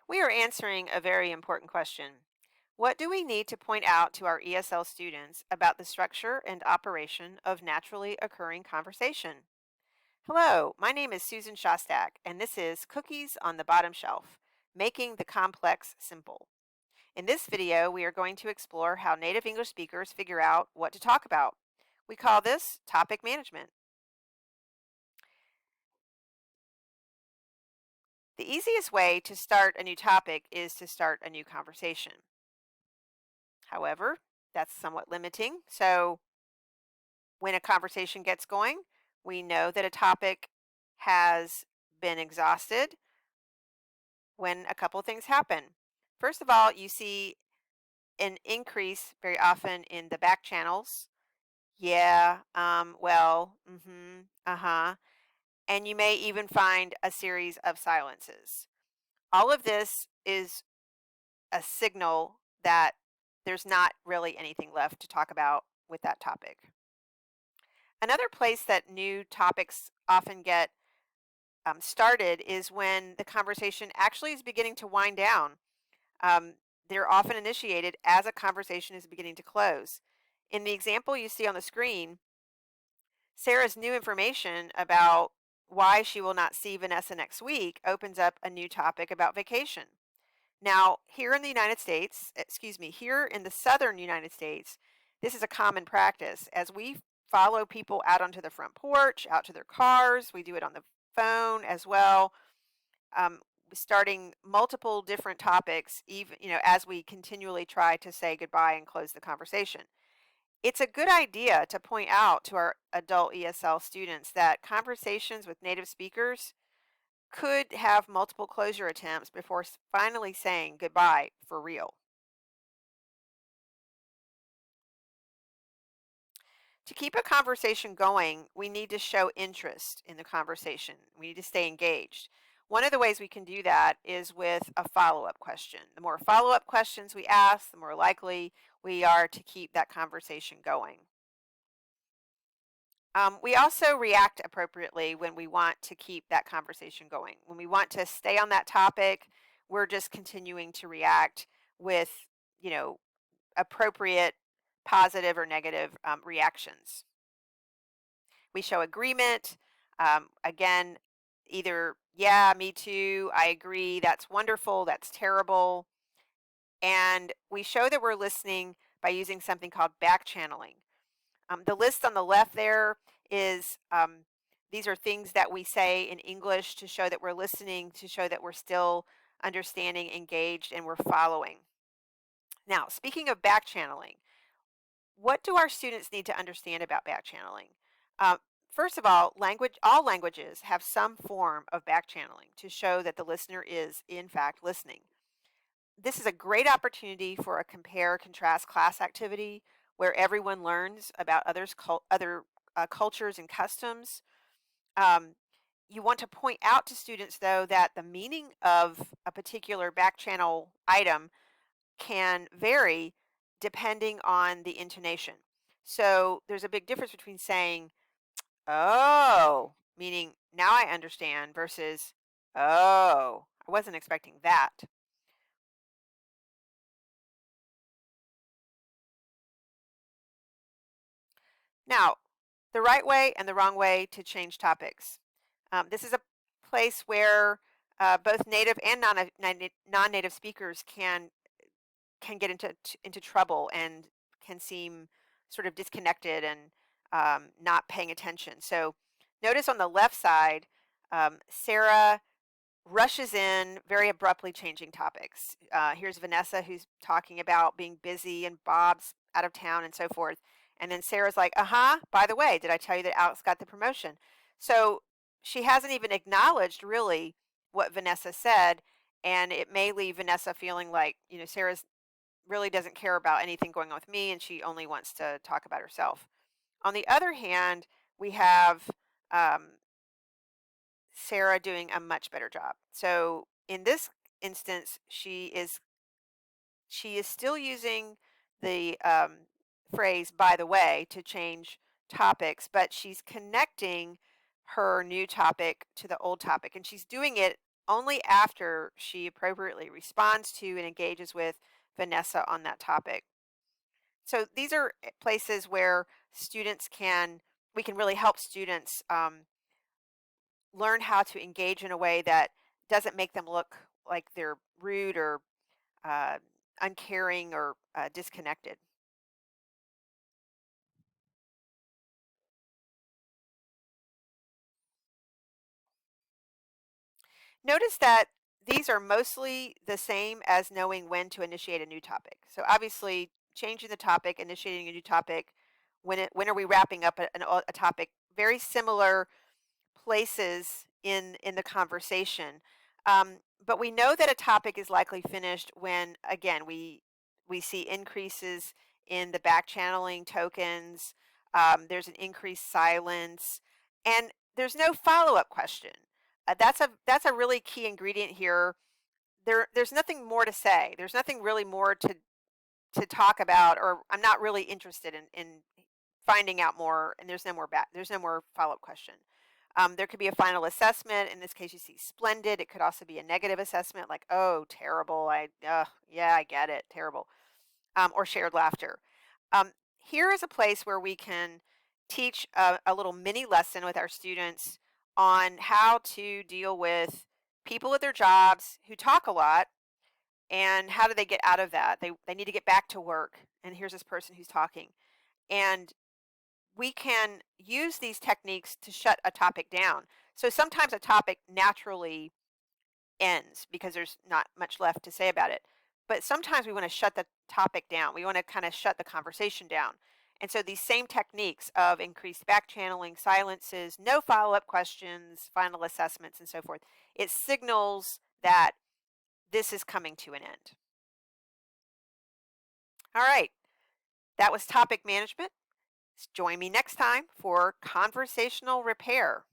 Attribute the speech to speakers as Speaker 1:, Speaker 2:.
Speaker 1: We are answering a very important question. What do we need to point out to our ESL students about the structure and operation of naturally occurring conversation? Hello, my name is Susan Shostak, and this is Cookies on the Bottom Shelf, Making the Complex Simple. In this video, we are going to explore how native English speakers figure out what to talk about. We call this topic management. The easiest way to start a new topic is to start a new conversation. However, that's somewhat limiting. So when a conversation gets going, we know that a topic has been exhausted when a couple of things happen. First of all, you see an increase very often in the back channels. Yeah, well, uh-huh. And you may even find a series of silences. All of this is a signal that there's not really anything left to talk about with that topic. Another place that new topics often get started is when the conversation actually is beginning to wind down. Um, they're often initiated as a conversation is beginning to close. In the example you see on the screen, Sarah's new information about why she will not see Vanessa next week opens up a new topic about vacation. Now, here in the United States, here in the southern United States, this is a common practice. As we follow people out onto the front porch, out to their cars, we do it on the phone as well, um, starting multiple different topics, even as we continually try to say goodbye and close the conversation. It's a good idea to point out to our adult ESL students that conversations with native speakers could have multiple closure attempts before finally saying goodbye for real. To keep a conversation going, we need to show interest in the conversation. We need to stay engaged. One of the ways we can do that is with a follow-up question. The more follow-up questions we ask, the more likely we are to keep that conversation going. We also react appropriately when we want to keep that conversation going. When we want to stay on that topic, we're just continuing to react with, you know, appropriate positive or negative reactions. We show agreement. Again, either, yeah, me too, I agree, that's wonderful, that's terrible. And we show that we're listening by using something called back channeling. The list on the left there is these are things that we say in English to show that we're listening, to show that we're still understanding, engaged, and we're following. Now, speaking of back channeling, what do our students need to understand about back channeling? Uh, First of all, all languages have some form of back channeling to show that the listener is, in fact, listening. This is a great opportunity for a compare contrast class activity where everyone learns about other cultures and customs. Um, you want to point out to students, though, that the meaning of a particular back channel item can vary depending on the intonation. So there's a big difference between saying, oh, meaning now I understand, versus, oh, I wasn't expecting that. Now, the right way and the wrong way to change topics. This is a place where both native and non-native speakers can get into trouble and can seem sort of disconnected and not paying attention. So notice on the left side, Sarah rushes in very abruptly changing topics. Here's Vanessa who's talking about being busy and Bob's out of town and so forth. And then Sarah's like, by the way, did I tell you that Alex got the promotion? So she hasn't even acknowledged really what Vanessa said. And it may leave Vanessa feeling like, Sarah's really doesn't care about anything going on with me and she only wants to talk about herself. On the other hand, we have um, Sarah doing a much better job. So in this instance, she is still using the phrase "by the way" to change topics, but she's connecting her new topic to the old topic, and she's doing it only after she appropriately responds to and engages with Vanessa on that topic. So these are places where we can really help students learn how to engage in a way that doesn't make them look like they're rude or uh, uncaring or disconnected. Notice that these are mostly the same as knowing when to initiate a new topic. So obviously, changing the topic, initiating a new topic, when are we wrapping up a topic? Very similar places in the conversation. But we know that a topic is likely finished when, again, we see increases in the back channeling tokens. There's an increased silence, and there's no follow up question. That's a really key ingredient here. There's nothing more to say. There's nothing really more to talk about, or I'm not really interested in finding out more. And there's no more follow up question. There could be a final assessment. In this case, you see splendid. It could also be a negative assessment, like, oh, terrible. Yeah, I get it, terrible. Or shared laughter. Um, Here is a place where we can teach a little mini lesson with our students on how to deal with people at their jobs who talk a lot, and how do they get out of that. They need to get back to work, and here's this person who's talking, and we can use these techniques to shut a topic down. So sometimes a topic naturally ends because there's not much left to say about it. But sometimes we want to shut the topic down. We want to kind of shut the conversation down. And so these same techniques of increased back channeling, silences, no follow up questions, final assessments, and so forth, it signals that this is coming to an end. All right, that was topic management. Join me next time for conversational repair.